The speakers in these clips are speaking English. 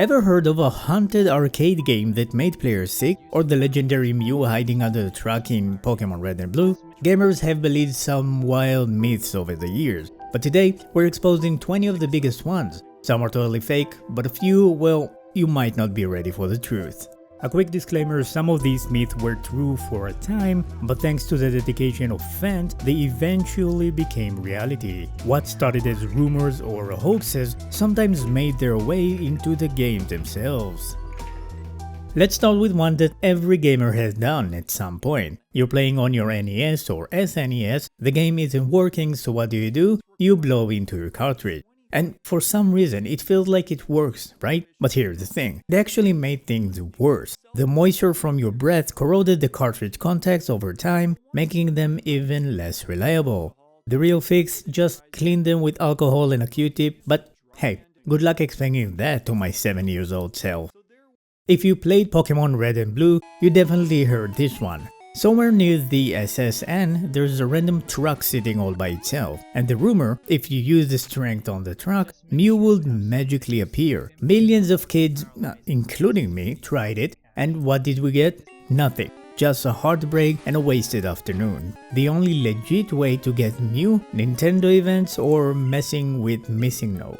Ever heard of a haunted arcade game that made players sick, or the legendary Mew hiding under the truck in Pokémon Red and Blue? Gamers have believed some wild myths over the years, but today we're exposing 20 of the biggest ones. Some are totally fake, but a few, well, you might not be ready for the truth. A quick disclaimer, some of these myths were true for a time, but thanks to the dedication of fans, they eventually became reality. What started as rumors or hoaxes sometimes made their way into the games themselves. Let's start with one that every gamer has done at some point. You're playing on your NES or SNES, the game isn't working, so what do? You blow into your cartridge. And for some reason, it feels like it works, right? But here's the thing, they actually made things worse. The moisture from your breath corroded the cartridge contacts over time, making them even less reliable. The real fix, just clean them with alcohol and a Q-tip, but hey, good luck explaining that to my 7-year-old self. If you played Pokémon Red and Blue, you definitely heard this one. Somewhere near the SSN, there's a random truck sitting all by itself, and the rumor, if you use the strength on the truck, Mew would magically appear. Millions of kids, including me, tried it, and what did we get? Nothing. Just a heartbreak and a wasted afternoon. The only legit way to get Mew, Nintendo events or messing with Missing No.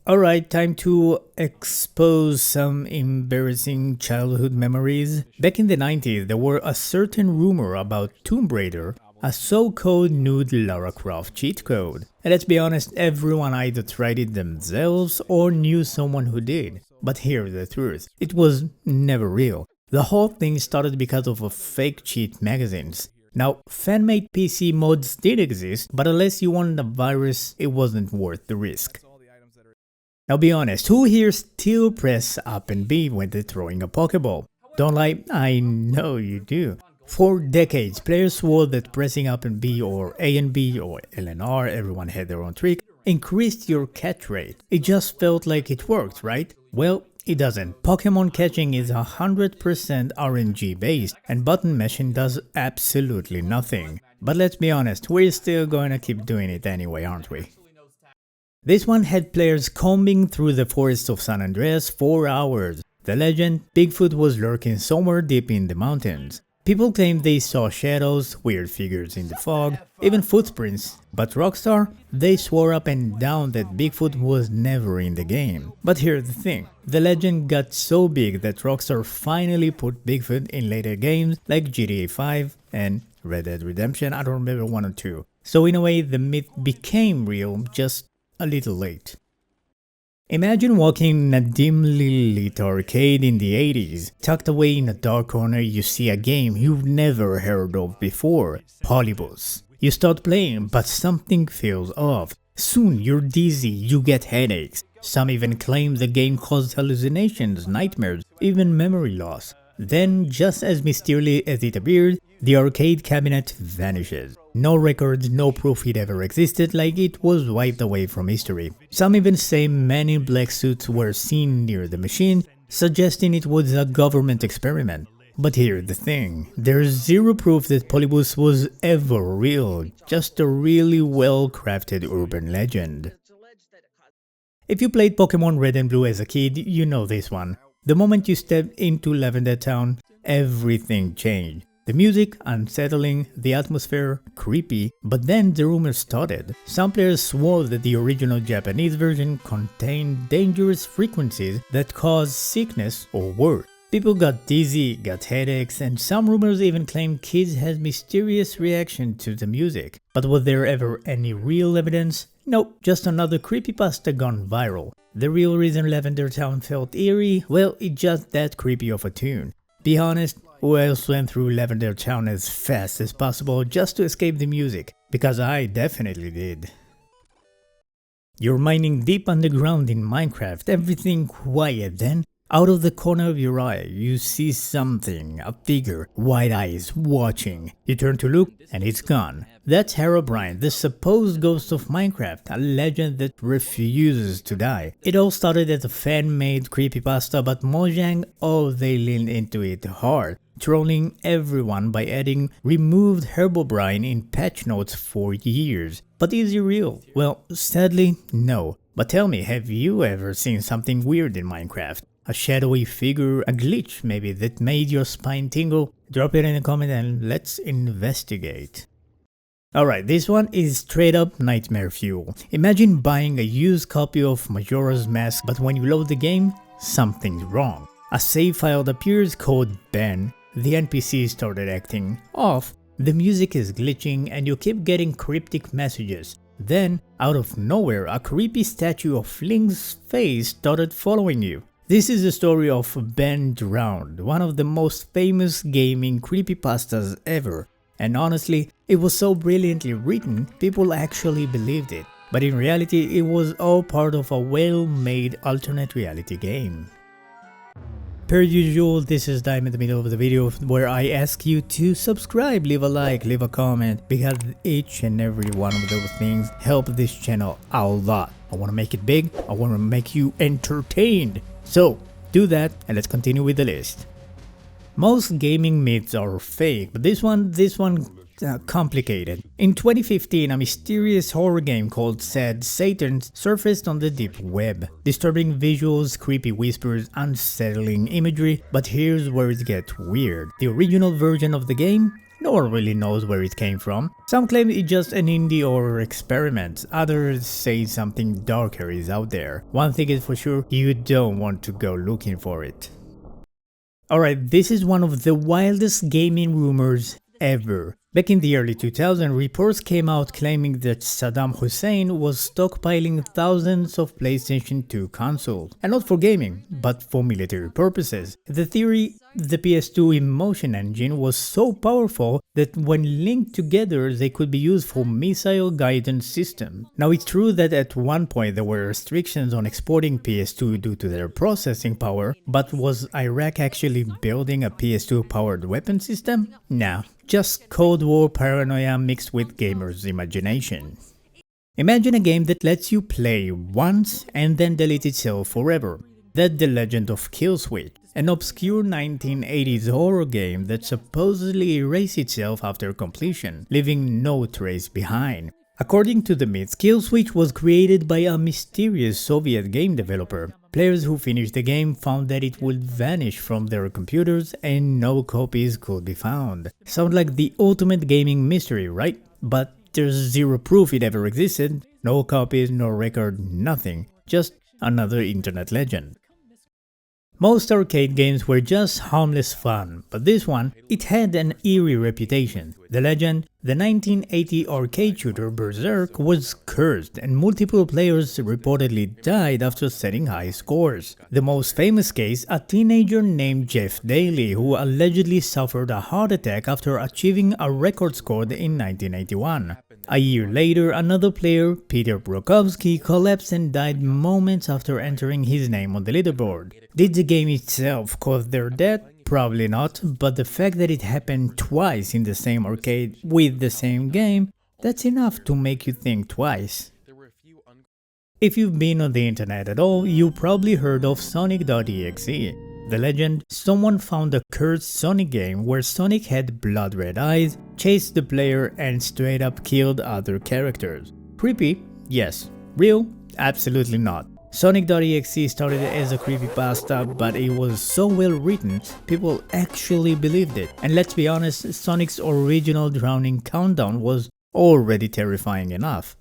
Alright, time to expose some embarrassing childhood memories. Back in the 90s, there were a certain rumor about Tomb Raider, a so-called nude Lara Croft cheat code. And let's be honest, everyone either tried it themselves or knew someone who did. But here's the truth, it was never real. The whole thing started because of a fake cheat magazines. Now, fan-made PC mods did exist, but unless you wanted a virus, it wasn't worth the risk. Now be honest, who here still press Up and B when they're throwing a Pokeball? Don't lie, I know you do. For decades, players swore that pressing Up and B or A and B or L and R, everyone had their own trick, increased your catch rate. It just felt like it worked, right? Well, it doesn't. Pokemon catching is 100% RNG based, and button mashing does absolutely nothing. But let's be honest, we're still going to keep doing it anyway, aren't we? This one had players combing through the forests of San Andreas for hours. The legend, Bigfoot was lurking somewhere deep in the mountains. People claimed they saw shadows, weird figures in the fog, even footprints. But Rockstar, they swore up and down that Bigfoot was never in the game. But here's the thing, the legend got so big that Rockstar finally put Bigfoot in later games like GTA 5 and Red Dead Redemption, I don't remember 1 or 2. So in a way, the myth became real, just a little late. Imagine walking in a dimly lit arcade in the 80s. Tucked away in a dark corner, you see a game you've never heard of before, Polybius. You start playing, but something feels off. Soon you're dizzy, you get headaches. Some even claim the game caused hallucinations, nightmares, even memory loss. Then, just as mysteriously as it appeared, the arcade cabinet vanishes. No records, no proof it ever existed, like it was wiped away from history. Some even say men in black suits were seen near the machine, suggesting it was a government experiment. But here's the thing, there's zero proof that Polybius was ever real, just a really well-crafted urban legend. If you played Pokémon Red and Blue as a kid, you know this one. The moment you stepped into Lavender town, everything changed. The music, unsettling, the atmosphere, creepy, but then the rumors started. Some players swore that the original Japanese version contained dangerous frequencies that caused sickness or worse. People got dizzy, got headaches, and some rumors even claimed kids had mysterious reactions to the music. But was there ever any real evidence? Nope, just another creepypasta gone viral. The real reason Lavender Town felt eerie? Well, it's just that creepy of a tune. Be honest, who else went through Lavender Town as fast as possible just to escape the music? Because I definitely did. You're mining deep underground in Minecraft, everything quiet, then out of the corner of your eye, you see something, a figure, wide eyes, watching. You turn to look, and it's gone. That's Herobrine, the supposed ghost of Minecraft, a legend that refuses to die. It all started as a fan-made creepypasta, but Mojang, they leaned into it hard, trolling everyone by adding removed Herobrine in patch notes for years. But is he real? Well, sadly, no. But tell me, have you ever seen something weird in Minecraft? A shadowy figure, a glitch maybe that made your spine tingle? Drop it in a comment and let's investigate. Alright, this one is straight up nightmare fuel. Imagine buying a used copy of Majora's Mask, but when you load the game, something's wrong. A save file appears called Ben, the NPC started acting off, the music is glitching and you keep getting cryptic messages. Then, out of nowhere, a creepy statue of Link's face started following you. This is the story of Ben Drowned, one of the most famous gaming creepypastas ever. And honestly, it was so brilliantly written, people actually believed it. But in reality, it was all part of a well-made alternate reality game. Per usual, this is time in the middle of the video where I ask you to subscribe, leave a like, leave a comment, because each and every one of those things help this channel a lot. I want to make it big, I want to make you entertained. So, do that and let's continue with the list. Most gaming myths are fake, but this one complicated. In 2015, a mysterious horror game called Sad Satan surfaced on the deep web. Disturbing visuals, creepy whispers, unsettling imagery, but here's where it gets weird. The original version of the game? No one really knows where it came from. Some claim it's just an indie or experiment, others say something darker is out there. One thing is for sure, you don't want to go looking for it. Alright, this is one of the wildest gaming rumors ever. Back in the early 2000s, reports came out claiming that Saddam Hussein was stockpiling thousands of PlayStation 2 consoles. And not for gaming, but for military purposes. The theory, the PS2 Emotion engine was so powerful that when linked together they could be used for missile guidance systems. Now it's true that at one point there were restrictions on exporting PS2 due to their processing power, but was Iraq actually building a PS2 powered weapon system? Nah. Just Cold War paranoia mixed with gamers' imagination. Imagine a game that lets you play once and then delete itself forever. That's The Legend of KillSwitch, an obscure 1980s horror game that supposedly erased itself after completion, leaving no trace behind. According to the myths, KillSwitch was created by a mysterious Soviet game developer. Players who finished the game found that it would vanish from their computers and no copies could be found. Sounds like the ultimate gaming mystery, right? But there's zero proof it ever existed, no copies, no record, nothing. Just another internet legend. Most arcade games were just harmless fun, but this one, it had an eerie reputation. The legend, the 1980 arcade shooter Berzerk was cursed and multiple players reportedly died after setting high scores. The most famous case, a teenager named Jeff Daly who allegedly suffered a heart attack after achieving a record score in 1981. A year later, another player, Peter Brokovsky, collapsed and died moments after entering his name on the leaderboard. Did the game itself cause their death? Probably not, but the fact that it happened twice in the same arcade with the same game, that's enough to make you think twice. If you've been on the internet at all, you probably heard of SONIC.EXE. The legend, someone found a cursed Sonic game where Sonic had blood red eyes, chased the player and straight up killed other characters. Creepy? Yes. Real? Absolutely not. SONIC.EXE started as a creepypasta, but it was so well written, people actually believed it. And let's be honest, Sonic's original drowning countdown was already terrifying enough.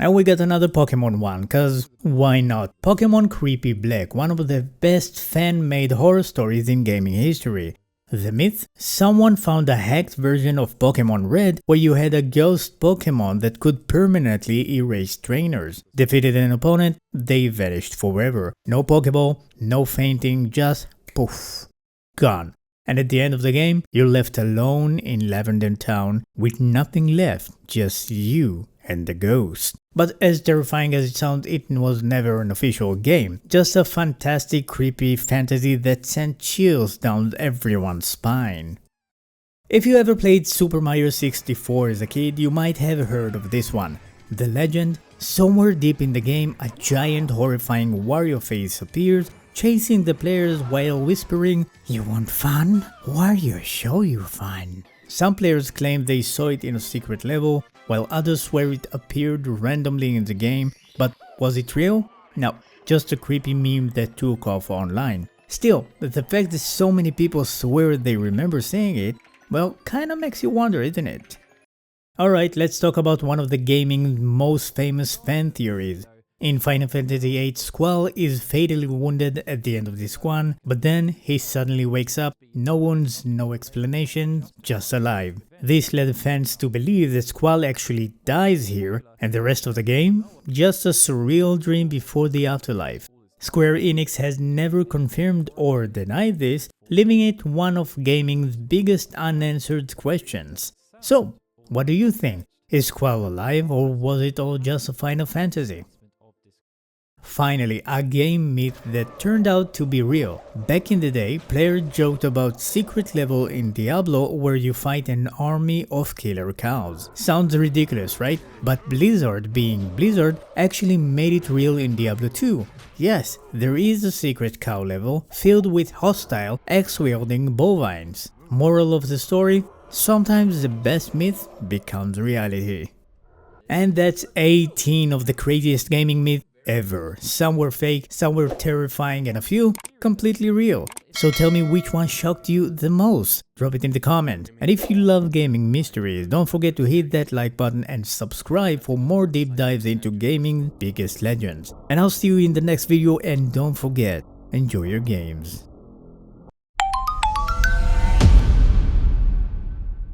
And we got another Pokemon one, cause why not? Pokemon Creepy Black, one of the best fan-made horror stories in gaming history. The myth? Someone found a hacked version of Pokémon Red where you had a ghost Pokémon that could permanently erase trainers. Defeated an opponent, they vanished forever. No Pokeball, no fainting, just poof, gone. And at the end of the game, you're left alone in Lavender town with nothing left, just you and the ghost. But as terrifying as it sounds, it was never an official game, just a fantastic creepy fantasy that sent chills down everyone's spine. If you ever played Super Mario 64 as a kid, you might have heard of this one. The legend, somewhere deep in the game, a giant horrifying Wario face appears, chasing the players while whispering, "You want fun? Wario show you fun." Some players claim they saw it in a secret level, while others swear it appeared randomly in the game, but was it real? No, just a creepy meme that took off online. Still, the fact that so many people swear they remember seeing it, well, kinda makes you wonder, isn't it? Alright, let's talk about one of the gaming's most famous fan theories. In Final Fantasy VIII, Squall is fatally wounded at the end of this one, but then he suddenly wakes up, no wounds, no explanation, just alive. This led fans to believe that Squall actually dies here, and the rest of the game? Just a surreal dream before the afterlife. Square Enix has never confirmed or denied this, leaving it one of gaming's biggest unanswered questions. So, what do you think? Is Squall alive, or was it all just a Final Fantasy? Finally, a game myth that turned out to be real. Back in the day, players joked about secret level in Diablo where you fight an army of killer cows. Sounds ridiculous, right? But Blizzard, being Blizzard, actually made it real in Diablo 2. Yes, there is a secret cow level filled with hostile, axe-wielding bovines. Moral of the story? Sometimes the best myth becomes reality. And that's 18 of the craziest gaming myths ever. Some were fake, some were terrifying, and a few completely real. So tell me which one shocked you the most? Drop it in the comment. And if you love gaming mysteries, don't forget to hit that like button and subscribe for more deep dives into gaming's biggest legends. And I'll see you in the next video, and don't forget, enjoy your games.